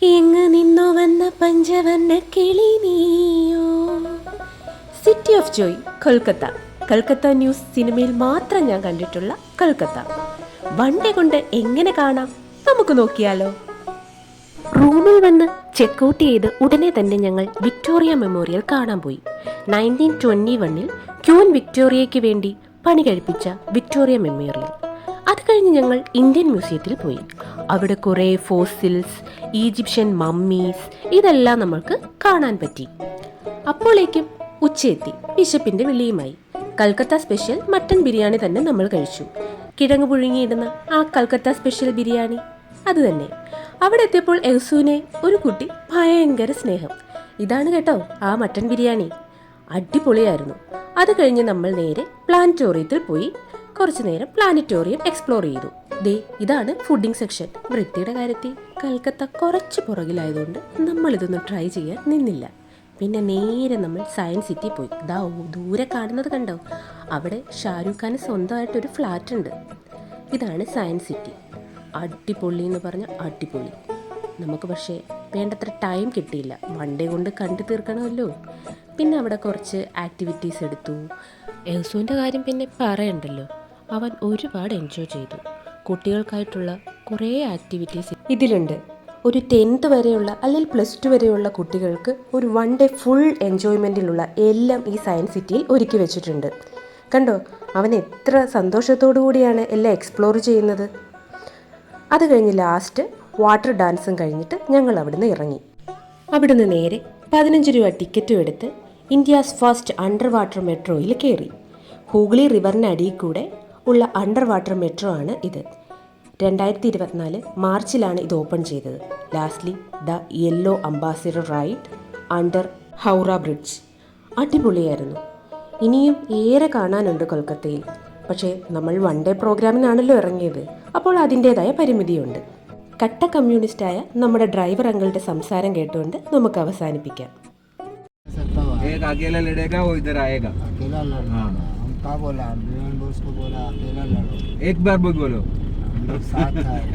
എങ്ങ് നിന്നോ വന്ന പഞ്ചവർണ്ണ കിളി നീയോ. City of Joy Kolkata. Calcutta news സിനിമയിൽ മാത്രം ഞാൻ കണ്ടിട്ടുള്ള കൊൽക്കത്ത. വണ്ടി കൊണ്ട് എങ്ങനെ കാണാം, നമുക്ക് നോക്കിയാലോ. റൂമിൽ വന്ന് ചെക്കൗട്ട് ചെയ്ത് ഉടനെ തന്നെ ഞങ്ങൾ വിക്ടോറിയ മെമ്മോറിയൽ കാണാൻ പോയി. 1921 ക്യൂൻ വിക്ടോറിയയ്ക്ക് വേണ്ടി പണി കഴിപ്പിച്ച വിക്ടോറിയ മെമ്മോറിയൽ. അത് കഴിഞ്ഞ് ഞങ്ങൾ ഇന്ത്യൻ മ്യൂസിയത്തിൽ പോയി. അവിടെ കുറേ ഫോസിൽസ്, ഈജിപ്ഷ്യൻ മമ്മീസ്, ഇതെല്ലാം നമ്മൾക്ക് കാണാൻ പറ്റി. അപ്പോഴേക്കും ഉച്ചയെത്തി. വിശപ്പിൻ്റെ വിളിയുമായി. കൽക്കത്ത സ്പെഷ്യൽ മട്ടൻ ബിരിയാണി തന്നെ നമ്മൾ കഴിച്ചു. കിഴങ്ങ് പുഴുങ്ങിയിടുന്ന ആ കൽക്കത്ത സ്പെഷ്യൽ ബിരിയാണി അത് തന്നെ. അവിടെ എത്തിയപ്പോൾ എഹ്സൂനെ ഒരു കുട്ടി ഭയങ്കര സ്നേഹം. ഇതാണ് കേട്ടോ ആ മട്ടൻ ബിരിയാണി. അടിപൊളിയായിരുന്നു. അത് കഴിഞ്ഞ് നമ്മൾ നേരെ പ്ലാനറ്റോറിയത്തിൽ പോയി കുറച്ചു നേരം പ്ലാനറ്റോറിയം എക്സ്പ്ലോർ ചെയ്തു. ദേ ഇതാണ് ഫുഡിംഗ് സെക്ഷൻ. വൃത്തിയുടെ കാര്യത്തിൽ കൽക്കത്ത കുറച്ച് പുറകിലായതുകൊണ്ട് നമ്മളിതൊന്നും ട്രൈ ചെയ്യാൻ നിന്നില്ല. പിന്നെ നേരെ നമ്മൾ സയൻസ് സിറ്റി പോയി. ദൂരെ കാണുന്നത് കണ്ടോ, അവിടെ ഷാരൂഖ് ഖാന് സ്വന്തമായിട്ടൊരു ഫ്ലാറ്റ് ഉണ്ട്. ഇതാണ് സയൻസ് സിറ്റി. അടിപൊളി എന്ന് പറഞ്ഞാൽ അടിപൊളി. നമുക്ക് പക്ഷേ വേണ്ടത്ര ടൈം കിട്ടിയില്ല. വൺ ഡേ കൊണ്ട് കണ്ടു തീർക്കണമല്ലോ. പിന്നെ അവിടെ കുറച്ച് ആക്ടിവിറ്റീസ് എടുത്തു. എഹ്സൂൻ്റെ കാര്യം പിന്നെ പറയണ്ടല്ലോ, അവൻ ഒരുപാട് എൻജോയ് ചെയ്തു. കുട്ടികൾക്കായിട്ടുള്ള കുറേ ആക്ടിവിറ്റീസ് ഇതിലുണ്ട്. ഒരു 10th വരെയുള്ള അല്ലെങ്കിൽ +2 വരെയുള്ള കുട്ടികൾക്ക് ഒരു വൺ ഡേ ഫുൾ എൻജോയ്മെൻറ്റിലുള്ള എല്ലാം ഈ സയൻസ് സിറ്റിയിൽ ഒരുക്കി വെച്ചിട്ടുണ്ട്. കണ്ടോ, അവൻ എത്ര സന്തോഷത്തോടു കൂടിയാണ് എല്ലാം എക്സ്പ്ലോർ ചെയ്യുന്നത്. അത് കഴിഞ്ഞ് ലാസ്റ്റ് വാട്ടർ ഡാൻസും കഴിഞ്ഞിട്ട് ഞങ്ങൾ അവിടുന്ന് ഇറങ്ങി. അവിടുന്ന് നേരെ 15 രൂപ ടിക്കറ്റും എടുത്ത് ഇന്ത്യാസ് ഫസ്റ്റ് അണ്ടർ വാട്ടർ മെട്രോയിൽ കയറി. ഹൂഗ്ലി റിവറിനടിയിൽ കൂടെ ഉള്ള അണ്ടർ വാട്ടർ മെട്രോ ആണ് ഇത്. 2024 മാർച്ചിലാണ് ഇത് ഓപ്പൺ ചെയ്തത്. Lastly the yellow ambassador ride under Howrah bridge. അടിപൊളിയായിരുന്നു. ഇനിയും ഏറെ കാണാനുണ്ട് കൊൽക്കത്തയിൽ. പക്ഷേ നമ്മൾ വൺ ഡേ പ്രോഗ്രാമിനാണല്ലോ ഇറങ്ങിയത്, അപ്പോൾ അതിൻ്റേതായ പരിമിതിയുണ്ട്. കട്ട കമ്മ്യൂണിസ്റ്റായ നമ്മുടെ ഡ്രൈവർ അങ്കിളുടെ സംസാരം കേട്ടുകൊണ്ട് നമുക്ക് അവസാനിപ്പിക്കാം. एक अकेला लड़ेगा वो इधर आएगा. अकेला लड़ना है. हम क्या बोला, मेरे दोस्त को बोला अकेला लड़ो. एक बार बोलो. हम लोग साथ आए.